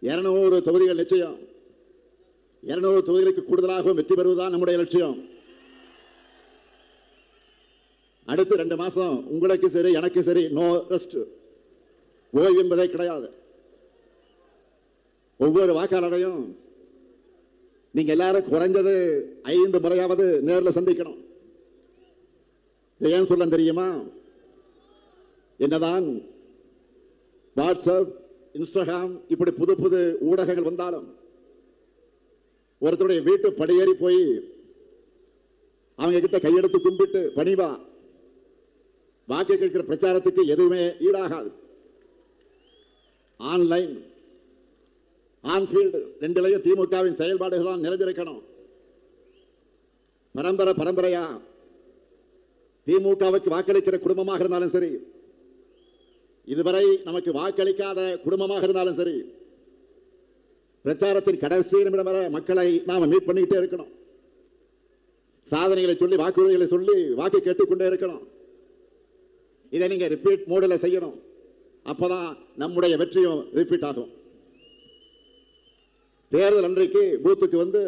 200 தொகுதிகள் நிச்சயம். 200 தொகுதிகளுக்கு கூடுதலாகவும் வெற்றி பெறுவதுதான் நம்முடைய லட்சியம். அடுத்து 2 மாசம் உங்களுக்கு சரி எனக்கு சரி நோ ரெஸ்ட், ஓய்வு என்பதே கிடையாது. ஒவ்வொரு வாக்காளரையும் நீங்க எல்லாரும் குறைஞ்சது 5 முறையாவது நேரில் சந்திக்கணும். ஏன் சொல்ல தெரியுமா? என்னதான் வாட்ஸ்அப், இன்ஸ்டாகிராம் இப்படி புது புது ஊடகங்கள் வந்தாலும் ஒருத்தருடைய வீட்டு படியேறி போய் அவங்க கிட்ட கையெடுத்து கும்பிட்டு பணிவா வாக்கு கேட்கிற பிரச்சாரத்துக்கு எதுவுமே ஈடாகாது. ஆன்லைன் ஆன்ஃபீல்டு ரெண்டுலையும் திமுகவின் செயல்பாடுகள் தான் நிறைந்திருக்கணும். பரம்பரையா திமுகவுக்கு வாக்களிக்கிற குடும்பமாக இருந்தாலும் சரி, இதுவரை நமக்கு வாக்களிக்காத குடும்பமாக இருந்தாலும் சரி, பிரச்சாரத்தின் கடைசி நிமிடம் வரை மக்களை நாம மீட் பண்ணிக்கிட்டே இருக்கணும். சாதனைகளை சொல்லி வாக்குறுதிகளை சொல்லி வாக்கு கேட்டுக்கொண்டே இருக்கணும். இதை நீங்க ரிப்பீட் மோடில் செய்யணும். அப்பதான் நம்முடைய வெற்றியும் ரிப்பீட் ஆகும். தேர்தல் அன்றைக்கு பூத்துக்கு வந்து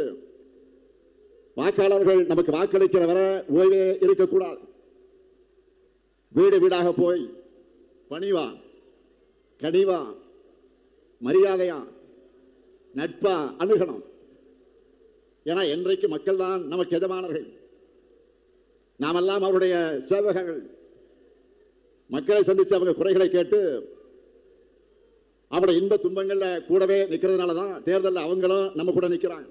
வாக்காளர்கள் நமக்கு வாக்களிக்கிற வரை ஓய்வே இருக்கக்கூடாது. வீடு வீடாக போய் பணிவா கனிவா மரியாதையா நட்பா அணுகணும். ஏன்னா என்றைக்கு மக்கள் தான் நமக்கு எஜமானர்கள், நாமெல்லாம் அவருடைய சேவகர்கள். மக்களை சந்தித்து அவங்க குறைகளை கேட்டு அவருடைய இன்ப துன்பங்கள்ல கூடவே நிற்கிறதுனால தான் தேர்தலில் அவங்களும் நம்ம கூட நிற்கிறாங்க.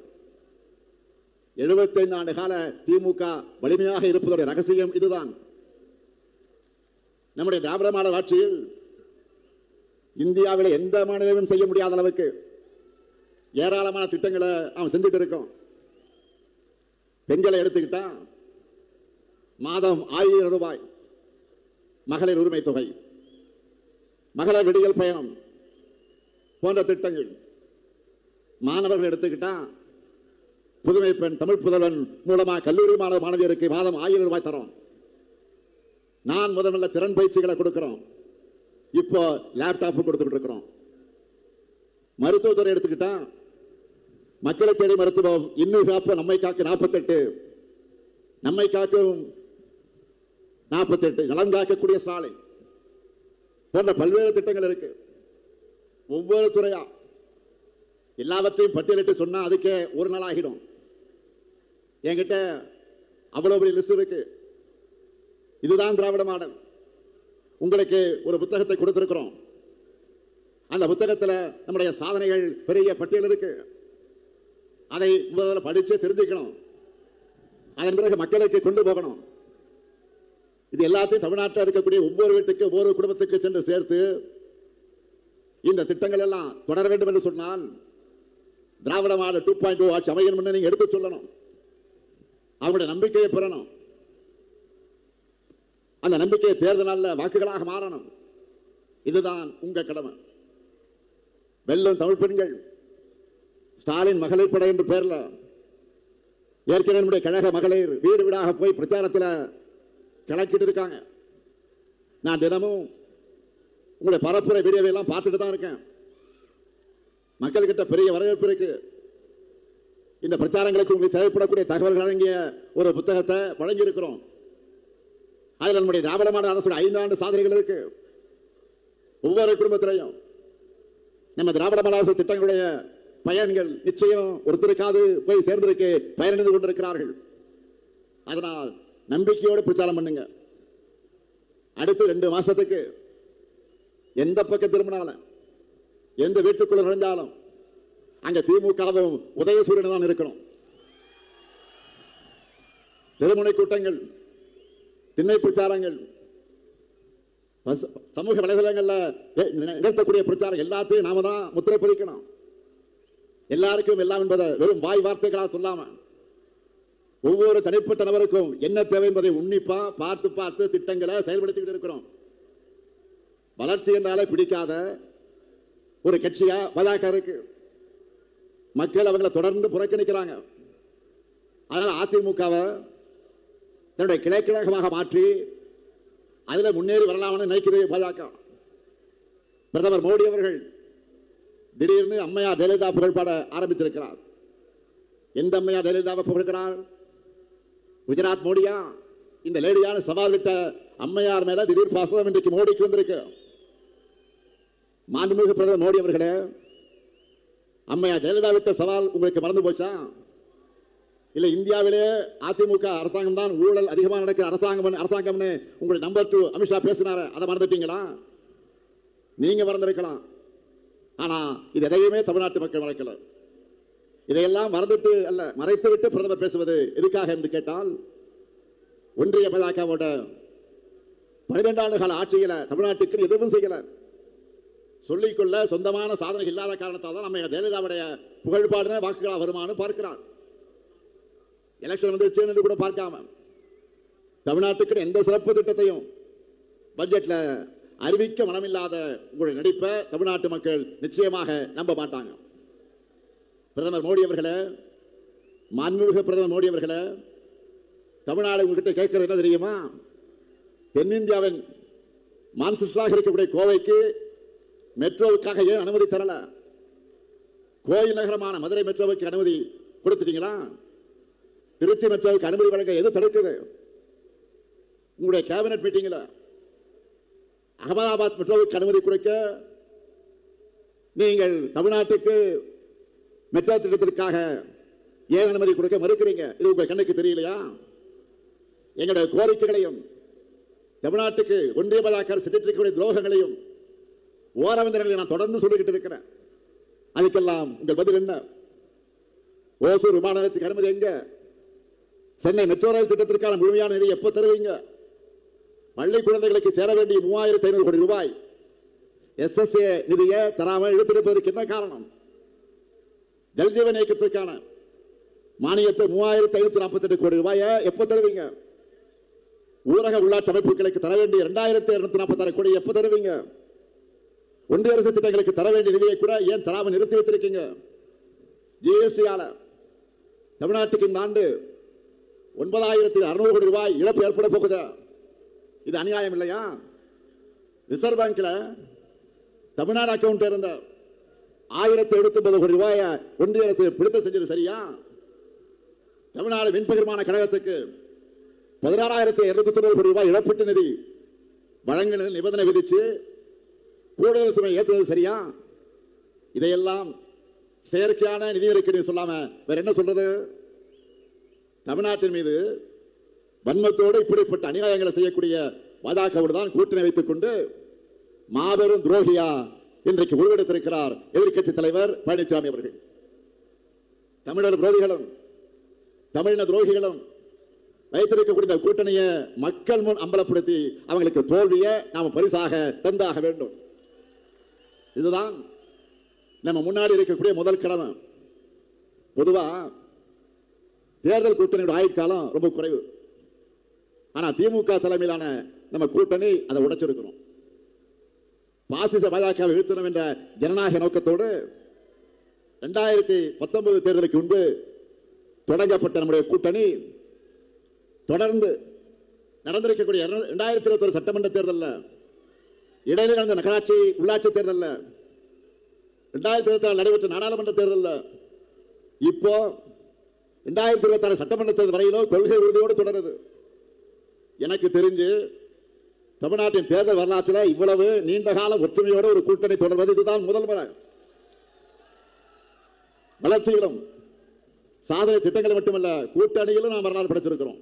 75 ஆண்டு கால திமுக வலிமையாக இருப்பதோட ரகசியம் இதுதான். நம்முடைய திராவிட மாடல் ஆட்சியில் இந்தியாவில் எந்த மாநிலமும் செய்ய முடியாத அளவுக்கு ஏராளமான திட்டங்களை அவன் செஞ்சுட்டு இருக்கோம். பெண்களை எடுத்துக்கிட்டா மாதம் 1000 ரூபாய் மகளிர் உரிமை தொகை, மகளிர் விடியல் பயணம் போன்ற திட்டங்கள். மாணவர்கள் எடுத்துக்கிட்டா புதுமை பெண் தமிழ் புதல்வன் மூலமா கல்லூரி மாணவ மாணவியருக்கு மாதம் 1000 ரூபாய் தரோம். நான் முதல்ல திறன் பயிற்சிகளை கொடுக்கிறோம். இப்போ லேப்டாப் கொடுத்துட்டு இருக்கிறோம். மருத்துவத்துறை எடுத்துக்கிட்டா மக்களை தேடி மருத்துவம், இன்னும் காப்பு நம்மை காக்க 48, நம்மை காக்கும் 48, நலம் காக்கக்கூடிய ஸ்டாலின் போன்ற பல்வேறு திட்டங்கள் இருக்கு. ஒவ்வொரு துறையா எல்லாவற்றையும் பட்டியலிட்டு சொன்னா அதுக்கே ஒரு நாள் ஆகிடும். என்கிட்ட அவ்வளவு பெரிய லிஸ்ட் இருக்கு. இதுதான் திராவிட மாடல். உங்களுக்கு ஒரு புத்தகத்தை கொடுத்திருக்கிறோம். அந்த புத்தகத்தில் நம்முடைய சாதனைகள் பெரிய பட்டியல் இருக்கு. அதை முதல்ல படிச்சு தெரிஞ்சுக்கணும். அதன் பிறகு மக்களுக்கு கொண்டு போகணும். இது எல்லாத்தையும் தமிழ்நாட்டில் இருக்கக்கூடிய ஒவ்வொரு வீட்டுக்கு ஒவ்வொரு குடும்பத்துக்கு சென்று சேர்த்து இந்த திட்டங்கள் எல்லாம் தொடர வேண்டும் என்று சொன்னால் திராவிட மாடல் 2.0 ஆட்சி அமையும் என்று நீங்க எடுத்து சொல்லணும். அவங்களுடைய நம்பிக்கையை பெறணும். அந்த நம்பிக்கையை தேர்தல் நாளில் வாக்குகளாக மாறணும். இதுதான் உங்க கடமை. வெல்லும் தமிழ் பெண்கள் ஸ்டாலின் மகளிர் படை என்று பெயர்ல ஏற்கனவே நம்முடைய கழக மகளிர் வீடு வீடாக போய் பிரச்சாரத்தில் கிளக்கிட்டு இருக்காங்க. நான் தினமும் உங்களுடைய பரப்புரை வீடியோவை எல்லாம் பார்த்துட்டு தான் இருக்கேன். மக்கள்கிட்ட பெரிய வரவேற்பு இருக்கு. இந்த பிரச்சாரங்களுக்கு உங்களுக்கு தேவைப்படக்கூடிய தகவல்கள் அடங்கிய ஒரு புத்தகத்தை வழங்கி இருக்கிறோம். அதில் நம்முடைய திராவிட மாடல் அரசு 5 ஆண்டு சாதனைகள் இருக்கு. ஒவ்வொரு குடும்பத்திலையும் நம்ம திராவிட மாடல் அரசு திட்டங்களுடைய பயன்கள் நிச்சயம் ஒருத்தருக்காவது போய் சேர்ந்திருக்கு, பயனடைந்து கொண்டிருக்கிறார்கள். அதனால் நம்பிக்கையோடு பிரச்சாரம் பண்ணுங்க. அடுத்து 2 மாசத்துக்கு எந்த பக்கம் திரும்பினாலும் எந்த வீட்டுக்குள்ள நுழைஞ்சாலும் அங்க திமுகவும் உதயசூரியன் தான் இருக்கணும். திருமுனை கூட்டங்கள், திண்ணை பிரச்சாரங்கள், சமூக வலைதளங்கள்ல நிகழ்த்தக்கூடிய பிரச்சாரம் எல்லாத்தையும் நாம தான் முத்திரை பதிக்கணும். எல்லாருக்கும் எல்லாம் என்பதை வெறும் வாய் வார்த்தைகளால் சொல்லாம ஒவ்வொரு தனிப்பட்ட நபருக்கும் என்ன தேவை என்பதை உன்னிப்பா பார்த்து திட்டங்களை செயல்படுத்திக்கிட்டு இருக்கிறோம். வளர்ச்சி என்றாலே பிடிக்காத ஒரு கட்சியா பாஜக இருக்கு. மக்கள் அவங்களை தொடர்ந்து புறக்கணிக்கிறாங்க. அதனால அதிமுகவை தன்னுடைய கிளைக்கழகமாக மாற்றி அதில் முன்னேறி வரலாம்னு நினைக்கிறது பாஜக. பிரதமர் மோடி அவர்கள் திடீர்னு அம்மையார் ஜெயலலிதா புகழ்பாட ஆரம்பிச்சிருக்கிறார். எந்த அம்மையார் ஜெயலலிதாவை புகழ்கிறார்? குஜராத் மோடியா? இந்த லேடியான சவால் விட்ட அம்மையார் மேல திடீர் பாசம் இன்றைக்கு மோடிக்கு வந்திருக்கு. மாண்புமிகு பிரதமர் மோடி அவர்களே, அம்மையார் ஜெயலலிதா விட்ட சவால் உங்களுக்கு மறந்து போச்சா? இல்ல இந்தியாவிலே அதிமுக அரசாங்கம் தான் ஊழல் அதிகமாக நடக்கிற அரசாங்கம்னு உங்களுடைய நம்பர் 2 அமித்ஷா பேசினாரு, அதை மறந்துட்டீங்களா? நீங்க மறந்திருக்கலாம். ஆனா இது எதையுமே தமிழ்நாட்டு மக்கள் மறக்கல. இதையெல்லாம் மறந்துட்டு அல்ல, மறைத்து விட்டு பிரதமர் பேசுவது எதுக்காக என்று கேட்டால், ஒன்றிய பாஜகவோட 12 ஆண்டு கால ஆட்சியில தமிழ்நாட்டுக்கு எதுவும் செய்யல. சொல்லிக்கொள்ள சொந்தமான சாதனை இல்லாத காரணத்தால் தான் நம்ம ஜெயலலிதாவுடைய புகழ்பாடுன வாக்குகளா வருமானு பார்க்கிறார். எலெக்ஷன் வந்துச்சு என்று கூட பார்க்காம தமிழ்நாட்டுக்கு எந்த சிறப்பு திட்டத்தையும் பட்ஜெட்ல அறிவிக்க மனமில்லாத உங்களுடைய நடிப்பை தமிழ்நாட்டு மக்கள் நிச்சயமாக நம்ப மாட்டாங்க. பிரதமர் மோடி அவர்களே, மாண்புமிகு பிரதமர் மோடி அவர்களே, தமிழ்நாடு உங்ககிட்ட கேட்கிறது என்ன தெரியுமா? தென்னிந்தியாவின் மான்சிஸ்டாக இருக்கக்கூடிய கோவைக்கு மெட்ரோவுக்காக ஏன் அனுமதி தரல? கோயில் நகரமான மதுரை மெட்ரோவுக்கு அனுமதி கொடுத்துட்டீங்களா? திருச்சி மெட்ரோவுக்கு அனுமதி வழங்க எது தடுக்குது? உங்களுடைய கேபினட் மீட்டிங்ல அகமதாபாத் மெட்ரோவுக்கு அனுமதி கொடுக்க நீங்கள் தமிழ்நாட்டுக்கு மெட்ரோ திட்டத்திற்காக ஏன் அனுமதி கொடுக்க மறுக்கிறீங்க? இது உங்க கண்ணுக்கு தெரியலையா? எங்களுடைய கோரிக்கைகளையும் தமிழ்நாட்டுக்கு ஒன்றிய பாஜக செஞ்சிருக்கக்கூடிய துரோகங்களையும் ஓரவந்தர்களை நான் தொடர்ந்து சொல்லிக்கிட்டு இருக்கிறேன். அதுக்கெல்லாம் உங்கள் பதில் என்ன? ஓசூர் விமான நிலையத்துக்கு அனுமதி எங்க? சென்னை மெட்ரோ ரயில் திட்டத்திற்கான முழுமையான நிதி எப்போ தருவீங்க? பள்ளி குழந்தைகளுக்கு சேர வேண்டிய 3500 கோடி ரூபாய் SSA நிதியை தராமல் இழுத்திருப்பதற்கு என்ன காரணம்? ஜல்ஜீவன் இயக்கத்திற்கான மானியத்தை 3548 கோடி ரூபாயை எப்போ தருவீங்க? ஊரக உள்ளாட்சி அமைப்புகளுக்கு தர வேண்டிய 2246 கோடி எப்போ தருவீங்க? ஒன்றிய அரசு திட்டங்களுக்கு தர வேண்டிய நிதியை கூட ஏன் தராமல் நிறுத்தி வச்சிருக்கீங்க? ஜிஎஸ்டியால தமிழ்நாட்டுக்கு இந்த ஆண்டு 9600 கோடி ரூபாய் இழப்பு ஏற்பட போகுது. இது அநியாயம் இல்லையா? ரிசர்வ் பேங்க்ல தமிழ்நாடு அக்கவுண்ட் இருந்த 1079 கோடி ரூபாயை ஒன்றிய அரசு பிடித்து செஞ்சது சரியா? தமிழ்நாடு மின்பகிர்மான கழகத்துக்கு 16290 கோடி ரூபாய் இழப்பீட்டு நிதி வழங்க நிபந்தனை விதிச்சு கூடுதல் சுமை ஏற்றுவது சரியா? இதையெல்லாம் செயற்கையான நிதி நெருக்கடி சொல்லாம வேற என்ன சொல்றது? தமிழ்நாட்டின் மீது வன்மத்தோடு இப்படிப்பட்ட அநியாயங்களை செய்யக்கூடிய பாஜகவோடு தான் கூட்டணி வைத்துக் கொண்டு மாபெரும் துரோகியா இன்றைக்கு உருவெடுத்திருக்கிறார் எதிர்க்கட்சி தலைவர் பழனிசாமி அவர்கள். தமிழர் விரோதிகளும் தமிழின துரோகிகளும் வைத்திருக்கக்கூடிய கூட்டணியை மக்கள் முன் அம்பலப்படுத்தி அவங்களுக்கு தோல்வியை நாம் பரிசாக தந்தாக வேண்டும். இதுதான் நம்ம முன்னாடி இருக்கக்கூடிய முதல் கடமை. பொதுவா தேர்தல் கூட்டணியோட ஆயுட்காலம் ரொம்ப குறைவு. ஆனா திமுக தலைமையிலான நம்ம கூட்டணி அதை உடைச்சிருக்கிறோம். பாசிச பாஜக வீழ்த்தணும் என்ற ஜனநாயக நோக்கத்தோடு 2019 தேர்தலுக்கு முன்பு தொடங்கப்பட்ட நம்முடைய கூட்டணி தொடர்ந்து நடந்திருக்கக்கூடிய 2021 சட்டமன்ற தேர்தலில், இடையில நடந்த நகராட்சி உள்ளாட்சி தேர்தலில், 2024 நடைபெற்ற நாடாளுமன்ற தேர்தலில், இப்போ 2026 சட்டமன்ற தேர்தல் வரையிலும் கொள்கை உறுதியோடு தொடருது. எனக்கு தெரிஞ்சு தமிழ்நாட்டின் தேர்தல் வரலாற்றில் இவ்வளவு நீண்ட கால ஒற்றுமையோடு ஒரு கூட்டணி தொடர்வது இதுதான் முதல் முறை. வளர்ச்சியிலும் சாதனை திட்டங்கள் மட்டுமல்ல, கூட்டணியிலும் நாம் வரலாறு படைச்சிருக்கிறோம்.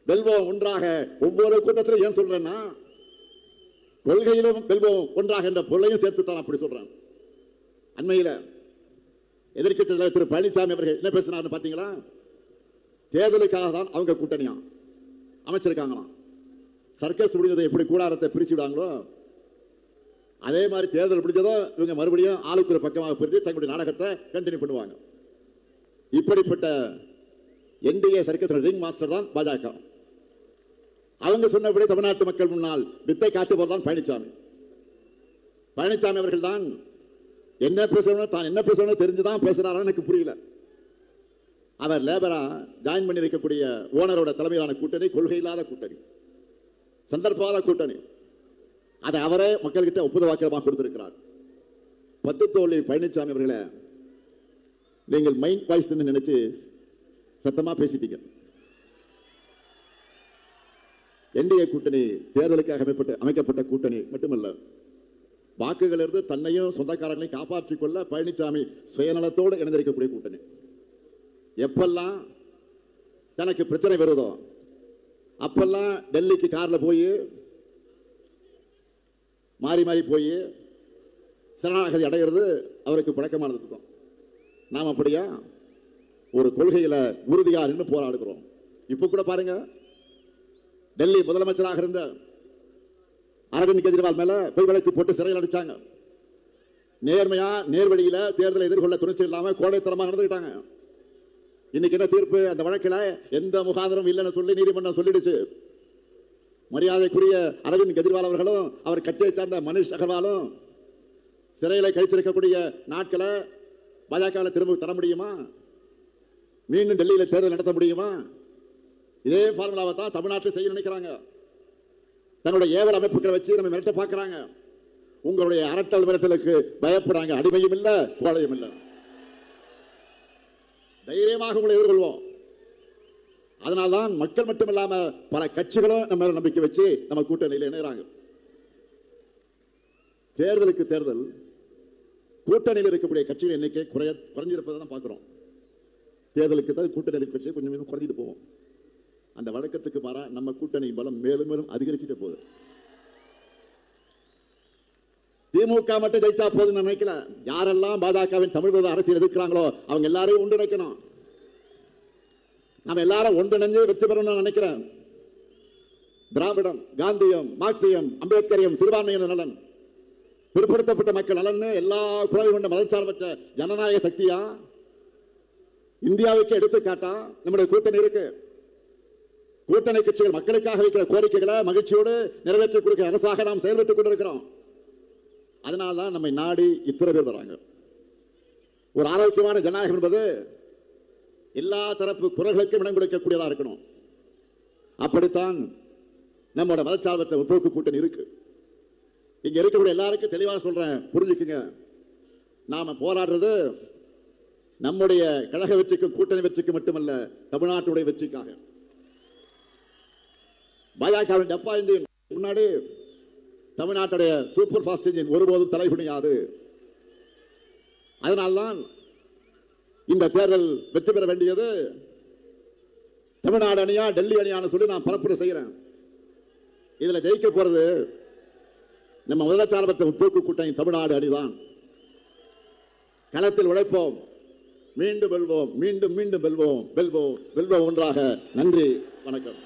வெல்வோம் ஒன்றாக. ஒவ்வொரு கூட்டத்திலும் ஏன் சொல்றேன்னா, கொள்கையிலும் வெல்வோம் ஒன்றாக என்ற பொருளையும் சேர்த்து தான் அப்படி சொல்றேன். அண்மையில் எதிர்க்கட்சி தலைவர் திரு பழனிசாமி அவர்கள் என்ன பேசினார் பாத்தீங்களா? தேர்தலுக்காக தான் அவங்க கூட்டணியா அமைச்சிருக்காங்களாம். சர்க்கஸ் முடிஞ்சதை எப்படி கூடாரத்தை பிரிச்சு விடாங்களோ அதே மாதிரி தேர்தல் முடிஞ்சதோ இவங்க மறுபடியும் ஆளுக்கு ஒரு பக்கமாக பிரித்து தங்களுடைய நாடகத்தை கண்டினியூ பண்ணுவாங்க. இப்படிப்பட்ட என்டிஏ சர்க்கஸ் ரிங் மாஸ்டர் தான் பாஜக. அவங்க சொன்னபடி தமிழ்நாட்டு மக்கள் முன்னால் வித்தை காட்டுபவர் தான் பழனிசாமி. பழனிசாமி அவர்கள் தான் என்ன பேசணும், தான் என்ன பேசணும் தெரிஞ்சுதான் பேசுறாரு, எனக்கு புரியல. அவர் லேபரா ஜாயின் பண்ணி வைக்கக்கூடிய ஓனரோட தலைமையிலான கூட்டணி கொள்கை இல்லாத கூட்டணி, சந்தர்ப்பாத கூட்டணி. அதை அவரே மக்கள்கிட்ட ஒப்புத வாக்கியமாக கொடுத்திருக்கிறார். பத்துத்தோழி பழனிசாமி அவர்களே, நீங்கள் மைண்ட் வாய்ஸ் நினைச்சு சத்தமா பேசிட்டீங்க. என்டிஏ கூட்டணி தேர்தலுக்காக அமைக்கப்பட்ட கூட்டணி மட்டுமல்ல, வாக்குகள் இருந்து தன்னையும் சொந்தக்காரர்களையும் காப்பாற்றிக் கொள்ள பழனிசாமி சுயநலத்தோடு இணைந்திருக்கக்கூடிய கூட்டணி. எப்பெல்லாம் தனக்கு பிரச்சனை வருதோ அப்பெல்லாம் டெல்லிக்கு கார்ல போய் மாறி மாறி போய் சரணாகதி அடைகிறது அவருக்கு பழக்கமானது இருக்கும். நாம் அப்படியா ஒரு கொள்கையில உறுதியா நின்று போராடுகிறோம். இப்ப கூட பாருங்க, டெல்லி முதலமைச்சராக இருந்த அரவிந்த் கெஜ்ரிவால் மேல பொய் வழக்கு போட்டு சிறையில் அடிச்சாங்க. நேர்மையா நேர்வழியில தேர்தலை எதிர்கொள்ள துணிச்சல் இல்லாம கோடைத்தனமா நடந்துக்கிட்டாங்க. இன்னைக்கு என்ன தீர்ப்பு? அந்த வழக்கில் எந்த முகாந்திரம் இல்லைன்னு சொல்லி நீதிமன்றம் சொல்லிடுச்சு. மரியாதைக்குரிய அரவிந்த் கெஜ்ரிவால் அவர்களும் அவர் கட்சியை சார்ந்த மனிஷ் அகர்வாலும் சிறையில கழிச்சிருக்கக்கூடிய நாட்களை பாஜக திரும்ப தர முடியுமா? மீண்டும் டெல்லியில தேர்தல் நடத்த முடியுமா? இதே ஃபார்முலாவை தான் தமிழ்நாட்டில் செய்ய நினைக்கிறாங்க. தன்னுடைய ஏவல் அமைப்புகளை வச்சு நம்ம மிரட்ட பார்க்கிறாங்க. உங்களுடைய அரட்டல் மிரட்டலுக்கு பயப்படுறாங்க. அடிமையும் இல்லை, கோழையும் இல்லை. தைரியமாக உங்களை எதிர்கொள்வோம். அதனால்தான் மக்கள் மட்டுமில்லாம பல கட்சிகளும் நம்ம நம்பிக்கை வச்சு நம்ம கூட்டணியில் இணைகிறாங்க. தேர்தலுக்கு தேர்தல் கூட்டணியில் இருக்கக்கூடிய கட்சிகள் எண்ணிக்கை குறைஞ்சிருப்பதை தான் பார்க்கிறோம். தேர்தலுக்கு தான் கூட்டணி கட்சி கொஞ்சம் கொஞ்சம் குறைஞ்சிட்டு போவோம். அந்த வழக்கத்துக்கு மாறா நம்ம கூட்டணி பலம் மேலும் மேலும் அதிகரிச்சுட்டு போகுது. திமுக மட்டும் ஜெயிச்சா போதும் நினைக்கல. யாரெல்லாம் பாஜகவின் தமிழ் அரசியல் எதிர்க்கிறாங்களோ அவங்க எல்லாரையும் ஒன்றிணைக்கணும். நம்ம எல்லாரும் ஒன்றிணைஞ்சு வெற்றி பெறணும்னு நினைக்கிறேன். திராவிடம், காந்தியம், மார்க்சியம், அம்பேத்கரியம், சிறுபான்மையினர் நலன், பிற்படுத்தப்பட்ட மக்கள் நலன், எல்லா குரல் கொண்ட மதச்சார்பற்ற ஜனநாயக சக்தியா இந்தியாவுக்கு எடுத்துக்காட்டா நம்முடைய கூட்டணி இருக்கு. கூட்டணி கட்சிகள் மக்களுக்காக வைக்கிற கோரிக்கைகளை மகிழ்ச்சியோடு நிறைவேற்றி கொடுக்கிற அரசாக நாம் செயல்பட்டுக் கொண்டிருக்கிறோம். அதனால்தான் நம்மை நாடி இத்தனை பேர் வராங்க. ஒரு ஆரோக்கியமான ஜனநாயகம் என்பது எல்லா தரப்பு குரல்களுக்கும் இடம் கொடுக்கக்கூடியதா இருக்கணும். அப்படித்தான் நம்மோட மதச்சார்பற்ற முற்போக்கு கூட்டணி இருக்கு. இங்க இருக்கக்கூடிய எல்லாருக்கும் தெளிவாக சொல்றேன், புரிஞ்சுக்குங்க. நாம போராடுறது நம்முடைய கழக வெற்றிக்கும் கூட்டணி வெற்றிக்கு மட்டுமல்ல, தமிழ்நாட்டுடைய வெற்றிக்காக. பாஜகவின் டப்பா இன்ஜின் முன்னாடி தமிழ்நாட்டுடைய சூப்பர் ஃபாஸ்ட் இன்ஜின் ஒருபோதும் தலைகுனியாது. அதனால்தான் இந்த தேர்தல் வெற்றி பெற வேண்டியது தமிழ்நாடு அணியா டெல்லி அணியான்னு சொல்லி நான் பரப்புரை செய்கிறேன். இதுல ஜெயிக்க போறது நம்ம முதலச்சார்பற்ற முற்போக்கு கூட்டணி தமிழ்நாடு அணிதான். களத்தில் உழைப்போம், மீண்டும் வெல்வோம், மீண்டும் மீண்டும் வெல்வோம், வெல்வோம், வெல்வோம் ஒன்றாக. நன்றி, வணக்கம்.